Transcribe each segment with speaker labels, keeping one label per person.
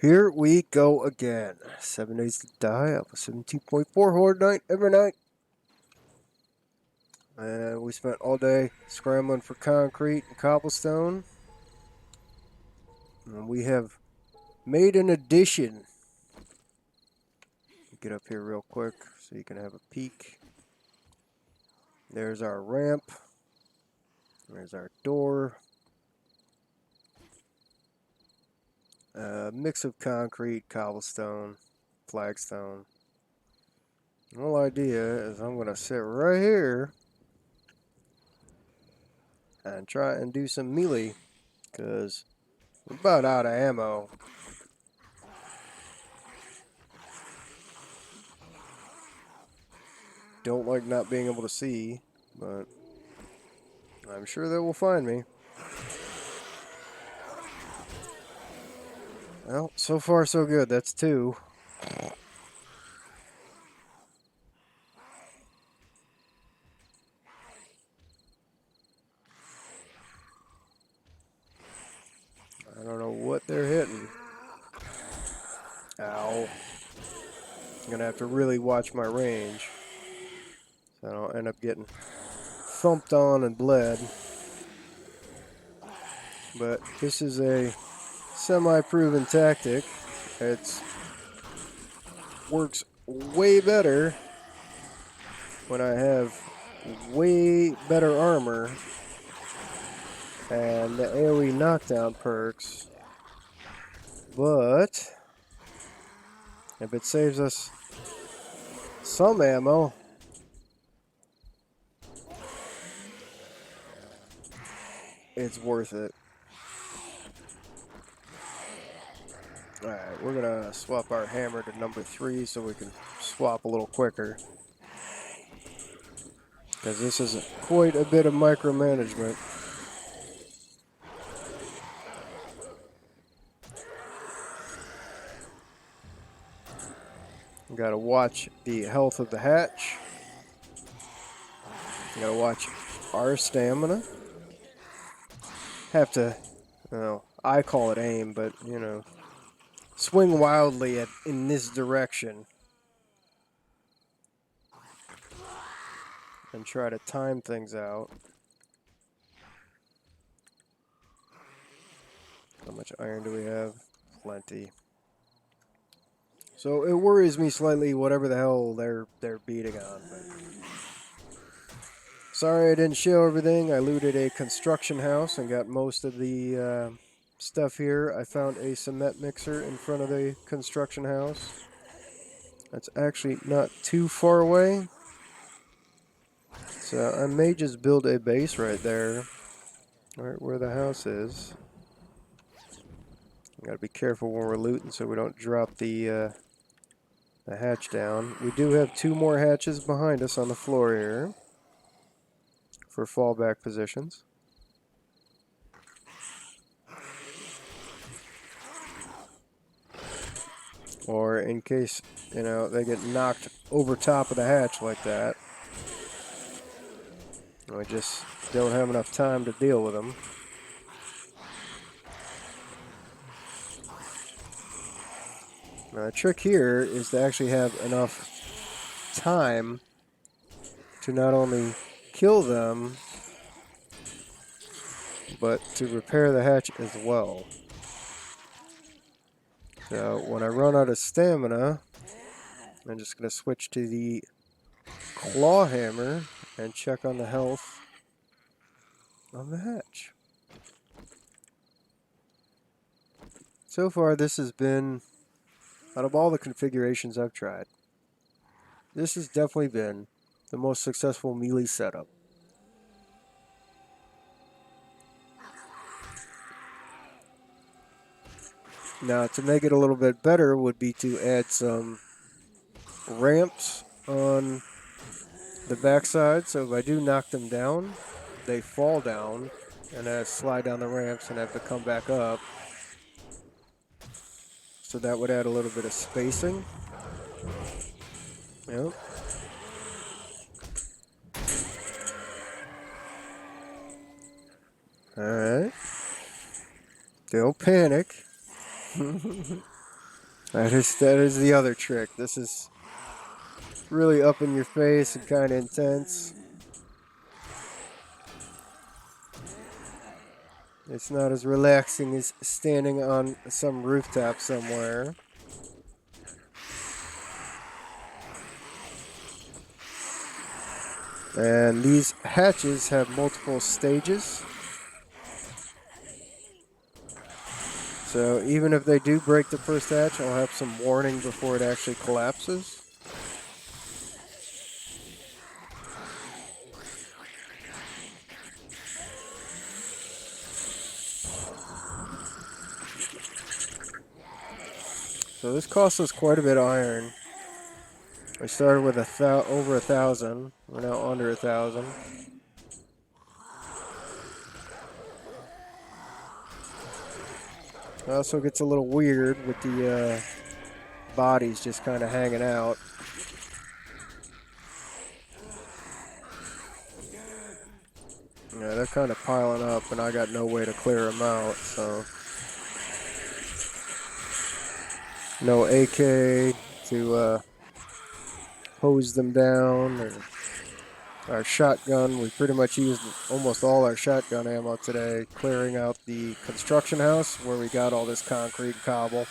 Speaker 1: Here we go again. 7 days to die. Up 17.4 horde night every night. And we spent all day scrambling for concrete and cobblestone. And we have made an addition. Get up here real quick so you can have a peek. There's our ramp. There's our door. Mix of concrete, cobblestone, flagstone. The whole idea is I'm going to sit right here and try and do some melee, because we're about out of ammo. Don't like not being able to see, but I'm sure they will find me. Well, so far so good. That's two. I don't know what they're hitting. Ow. I'm going to have to really watch my range, so I don't end up getting thumped on and bled. But this is a semi-proven tactic. It works way better when I have way better armor and the AoE knockdown perks. But if it saves us some ammo, it's worth it. Alright, we're gonna swap our hammer to number 3 so we can swap a little quicker, because this is quite a bit of micromanagement. You gotta watch the health of the hatch. You gotta watch our stamina. Have to, I call it aim, but, swing wildly in this direction and try to time things out. How much iron do we have? Plenty. So it worries me slightly, whatever the hell they're beating on. But sorry I didn't show everything. I looted a construction house and got most of the stuff here. I found a cement mixer in front of the construction house. That's actually not too far away. So I may just build a base right there, right where the house is. Gotta be careful when we're looting so we don't drop the hatch down. We do have 2 more hatches behind us on the floor here for fallback positions. Or in case, they get knocked over top of the hatch like that. We just don't have enough time to deal with them. Now, the trick here is to actually have enough time to not only kill them, but to repair the hatch as well. So when I run out of stamina, I'm just going to switch to the claw hammer and check on the health of the hatch. So far, this has been, out of all the configurations I've tried, this has definitely been the most successful melee setup. Now, to make it a little bit better would be to add some ramps on the backside, so if I do knock them down, they fall down, and I slide down the ramps and have to come back up. So that would add a little bit of spacing. Yep. Alright. Don't panic. That is the other trick. This is really up in your face and kind of intense. It's not as relaxing as standing on some rooftop somewhere. And these hatches have multiple stages. So even if they do break the first hatch, I'll have some warning before it actually collapses. So this cost us quite a bit of iron. We started with over 1,000. We're now under 1,000. It also gets a little weird with the bodies just kind of hanging out. Yeah, they're kind of piling up, and I got no way to clear them out, so no AK to hose them down, or our shotgun. We pretty much used almost all our shotgun ammo today, clearing out the construction house where we got all this concrete and cobble.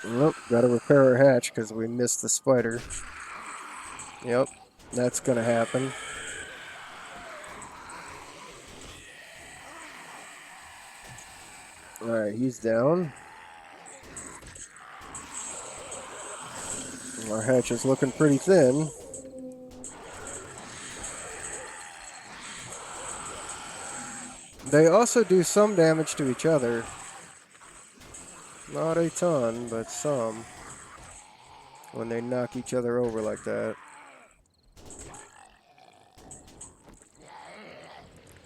Speaker 1: Nope, gotta repair our hatch because we missed the spider. Yep, that's gonna happen. Alright, he's down. Our hatch is looking pretty thin. They also do some damage to each other. Not a ton, but some. When they knock each other over like that.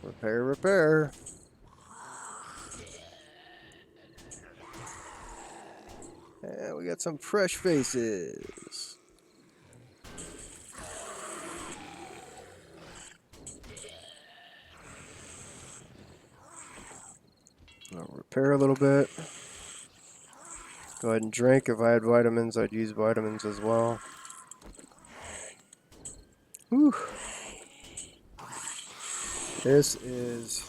Speaker 1: Repair, repair. And we got some fresh faces. I'll repair a little bit. Go ahead and drink. If I had vitamins, I'd use vitamins as well. Whew. This is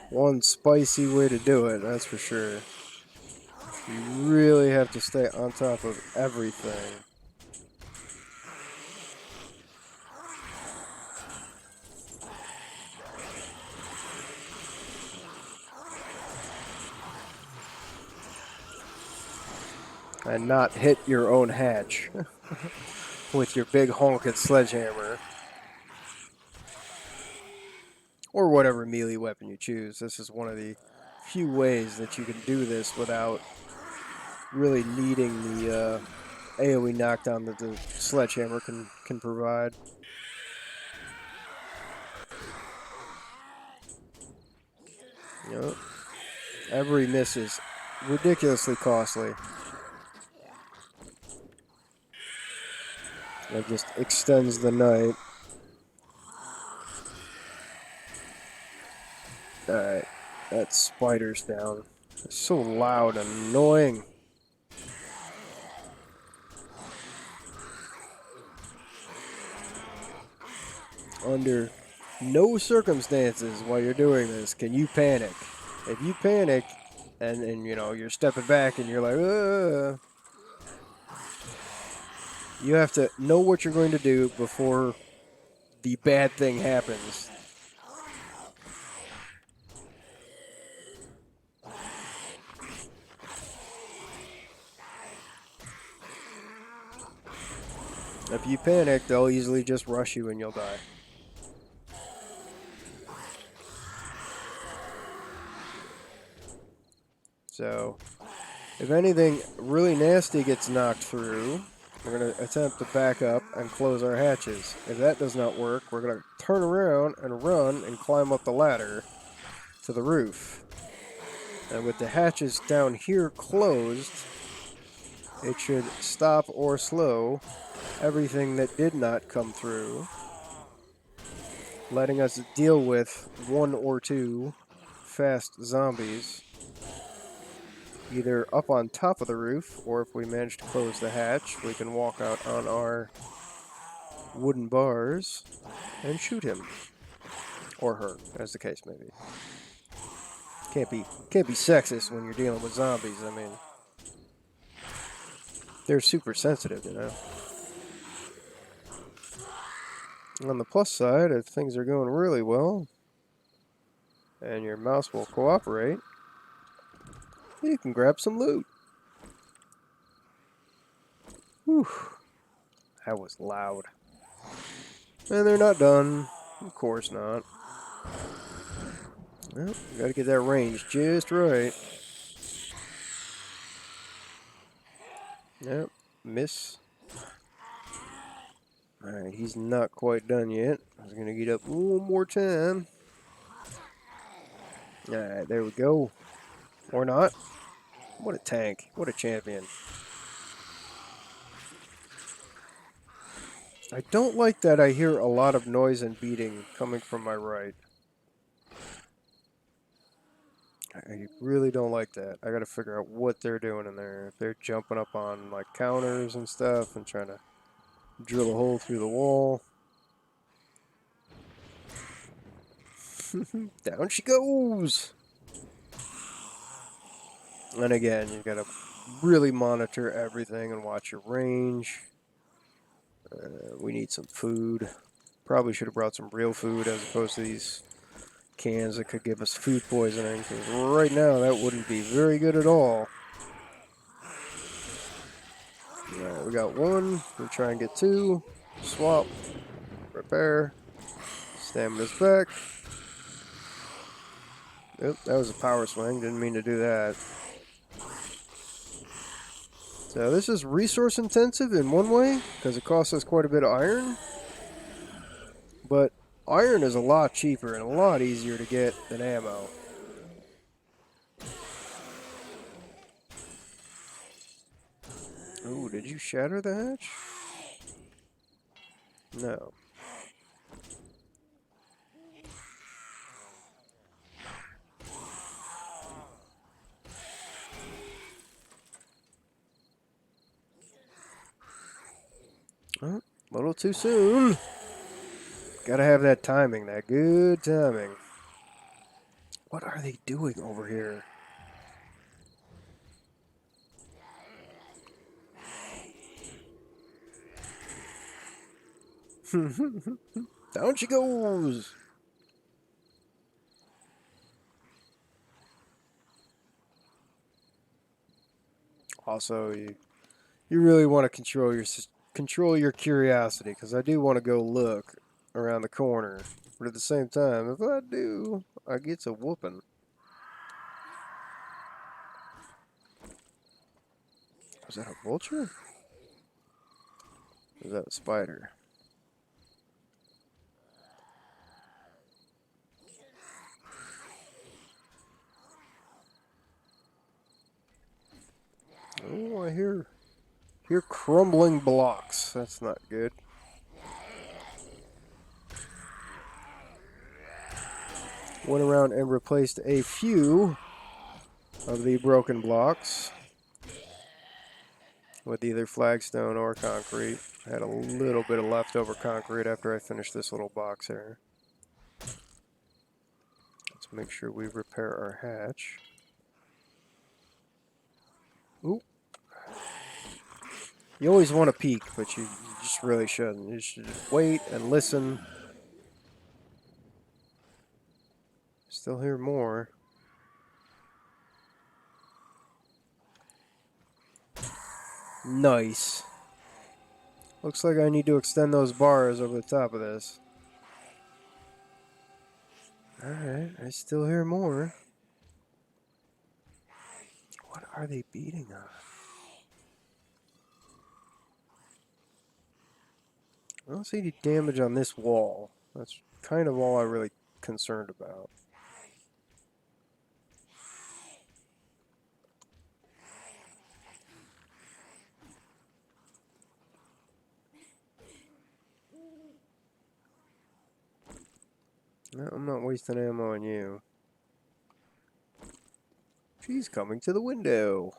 Speaker 1: one spicy way to do it, that's for sure. You really have to stay on top of everything. And not hit your own hatch with your big honking sledgehammer. Or whatever melee weapon you choose. This is one of the few ways that you can do this without really needing the AoE knockdown that the sledgehammer can provide. Yep. Every miss is ridiculously costly. It just extends the night. Alright, that spider's down. It's so loud and annoying. Under no circumstances while you're doing this can you panic. If you panic and you know you're stepping back and you're like, ugh, you have to know what you're going to do before the bad thing happens. If you panic, they'll easily just rush you and you'll die. So, if anything really nasty gets knocked through, we're going to attempt to back up and close our hatches. If that does not work, we're going to turn around and run and climb up the ladder to the roof. And with the hatches down here closed, it should stop or slow everything that did not come through, letting us deal with one or two fast zombies, either up on top of the roof, or if we manage to close the hatch, we can walk out on our wooden bars and shoot him. Or her, as the case may be. Can't be sexist when you're dealing with zombies. I mean, they're super sensitive, you know. On the plus side, if things are going really well, and your mouse will cooperate, you can grab some loot. Whew, that was loud. And they're not done. Of course not. Well, gotta get that range just right. Yep, miss. Alright, he's not quite done yet. I was gonna get up one more time. Alright, there we go. Or not. What a tank. What a champion. I don't like that I hear a lot of noise and beating coming from my right. I really don't like that. I gotta figure out what they're doing in there. If they're jumping up on like counters and stuff and trying to drill a hole through the wall. Down she goes! And again, you gotta really monitor everything and watch your range. We need some food. Probably should have brought some real food as opposed to these cans that could give us food poisoning. Because right now, that wouldn't be very good at all. Alright, we got one. We'll try and get two. Swap. Repair. Stamina's back. Oop, that was a power swing. Didn't mean to do that. So this is resource intensive in one way, because it costs us quite a bit of iron. But iron is a lot cheaper and a lot easier to get than ammo. Ooh, did you shatter the hatch? No. Oh, a little too soon. Gotta have that timing, that good timing. What are they doing over here? Down she goes! Also, you really want to control your curiosity, because I do want to go look around the corner. But at the same time, if I do, I get a whooping. Was that a vulture? Or is that a spider? Oh, I hear crumbling blocks. That's not good. Went around and replaced a few of the broken blocks with either flagstone or concrete. I had a little bit of leftover concrete after I finished this little box here. Let's make sure we repair our hatch. Ooh. You always want to peek, but you just really shouldn't. You should wait and listen. Still hear more. Nice. Looks like I need to extend those bars over the top of this. Alright, I still hear more. What are they beating on? I don't see any damage on this wall. That's kind of all I'm really concerned about. No, I'm not wasting ammo on you. She's coming to the window.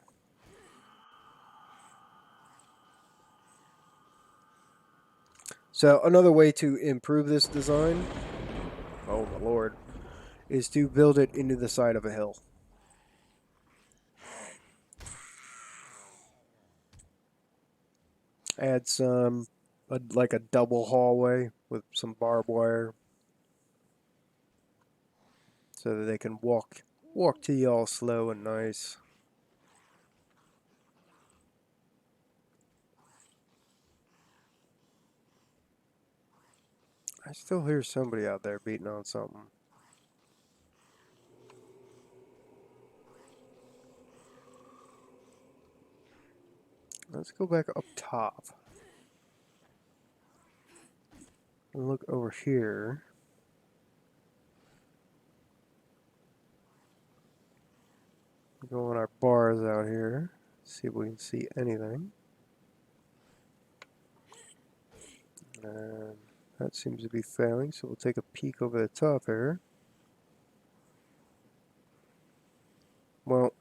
Speaker 1: So another way to improve this design, oh my lord, is to build it into the side of a hill. Add some, like a double hallway with some barbed wire, so that they can walk to you all slow and nice. I still hear somebody out there beating on something. Let's go back up top and look over here. Go on our bars out here. See if we can see anything. And that seems to be failing, so we'll take a peek over the top here. Well,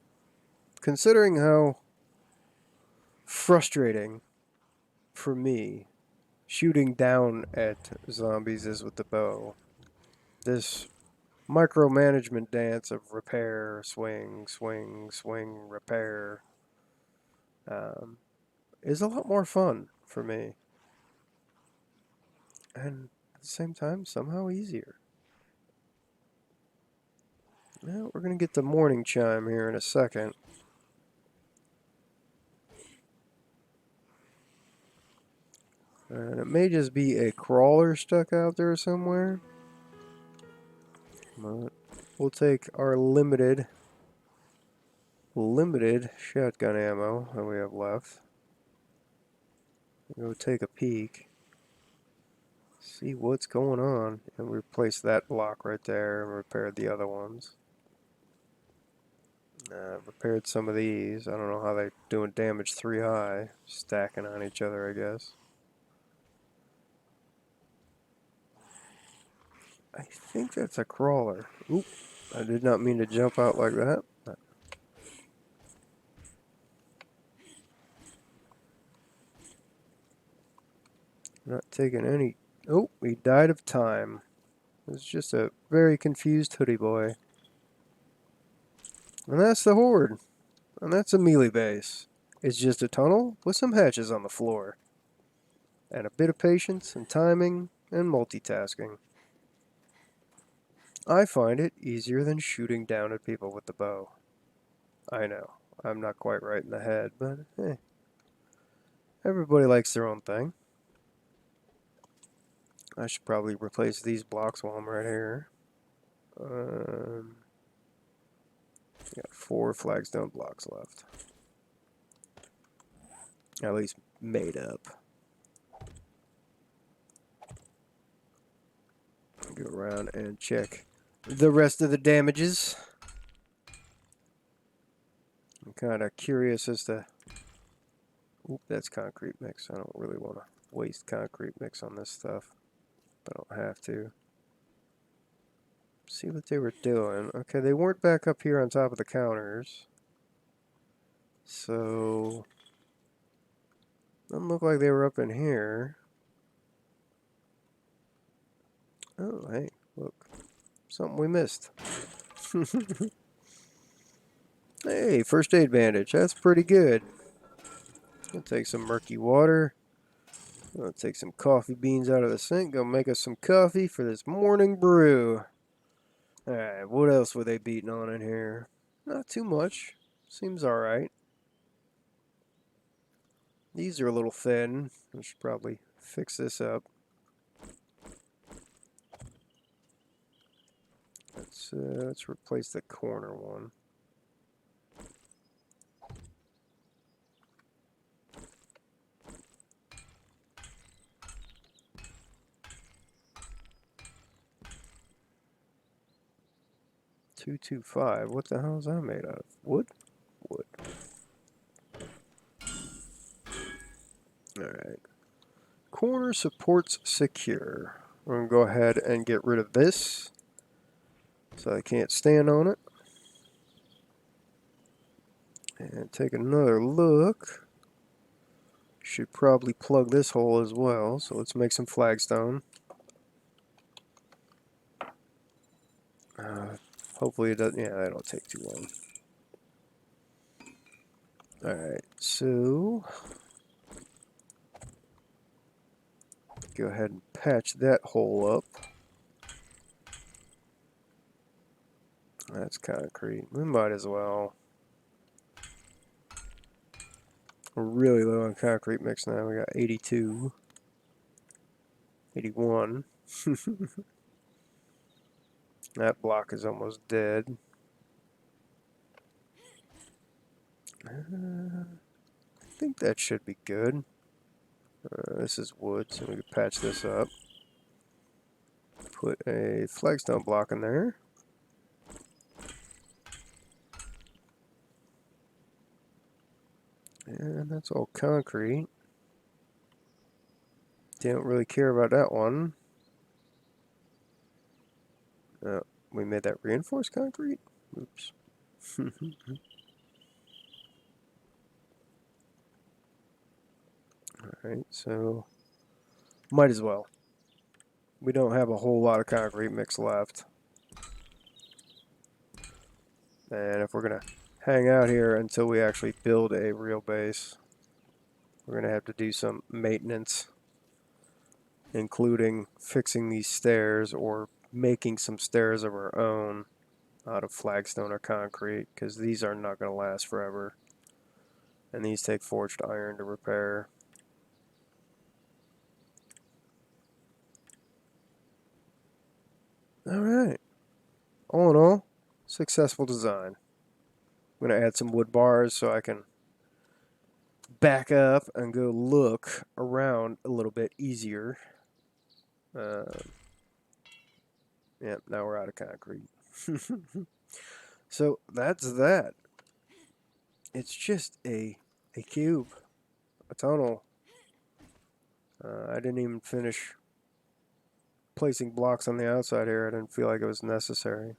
Speaker 1: considering how frustrating for me shooting down at zombies is with the bow, this micromanagement dance of repair, swing, swing, swing, repair is a lot more fun for me. And at the same time, somehow easier. Well, we're going to get the morning chime here in a second. And it may just be a crawler stuck out there somewhere. But we'll take our limited shotgun ammo that we have left. Go take a peek. See what's going on. And replace that block right there and repaired the other ones. Repaired some of these. I don't know how they're doing damage 3 high. Stacking on each other, I guess. I think that's a crawler. Oop. I did not mean to jump out like that. Not taking any... Oh, he died of time. It's just a very confused hoodie boy. And that's the horde. And that's a melee base. It's just a tunnel with some hatches on the floor. And a bit of patience and timing and multitasking. I find it easier than shooting down at people with the bow. I know, I'm not quite right in the head, but hey. Everybody likes their own thing. I should probably replace these blocks while I'm right here. Got 4 flagstone blocks left. At least made up. Go around and check the rest of the damages. I'm kind of curious as to... Oop, that's concrete mix. I don't really want to waste concrete mix on this stuff. But I don't have to. See what they were doing. Okay, they weren't back up here on top of the counters. So... doesn't look like they were up in here. Oh, hey, look. Something we missed. Hey, first aid bandage. That's pretty good. I'll take some murky water. I'll take some coffee beans out of the sink. Go make us some coffee for this morning brew. Alright, what else were they beating on in here? Not too much. Seems alright. These are a little thin. I should probably fix this up. Let's replace the corner one. .225. What the hell is that made out of? Wood? Wood. Alright. Corner supports secure. We're going to go ahead and get rid of this. so I can't stand on it. And take another look. Should probably plug this hole as well, so let's make some flagstone. Hopefully it doesn't, yeah, that'll take too long. Alright, so go ahead and patch that hole up. That's concrete. We might as well. We're really low on concrete mix now. We got 82. 81. That block is almost dead. I think that should be good. This is wood, so we can patch this up. Put a flagstone block in there. And that's all concrete. Don't really care about that one. We made that reinforced concrete? Oops. Alright, so might as well. We don't have a whole lot of concrete mix left. And if we're going to hang out here until we actually build a real base, we're going to have to do some maintenance, including fixing these stairs or making some stairs of our own out of flagstone or concrete, because these are not going to last forever. And these take forged iron to repair. Alright. All in all, successful design. I'm going to add some wood bars so I can back up and go look around a little bit easier. Yep, now we're out of concrete. So that's that. It's just a cube, a tunnel. I didn't even finish placing blocks on the outside here. I didn't feel like it was necessary.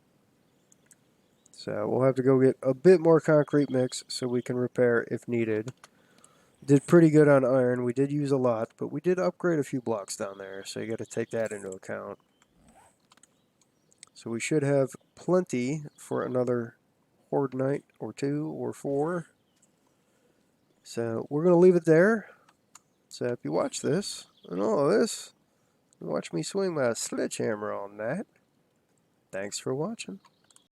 Speaker 1: So we'll have to go get a bit more concrete mix so we can repair if needed. Did pretty good on iron. We did use a lot, but we did upgrade a few blocks down there, so you got to take that into account. So we should have plenty for another horde night or 2 or 4. So we're going to leave it there. So if you watch this and all of this, watch me swing my sledgehammer on that. Thanks for watching.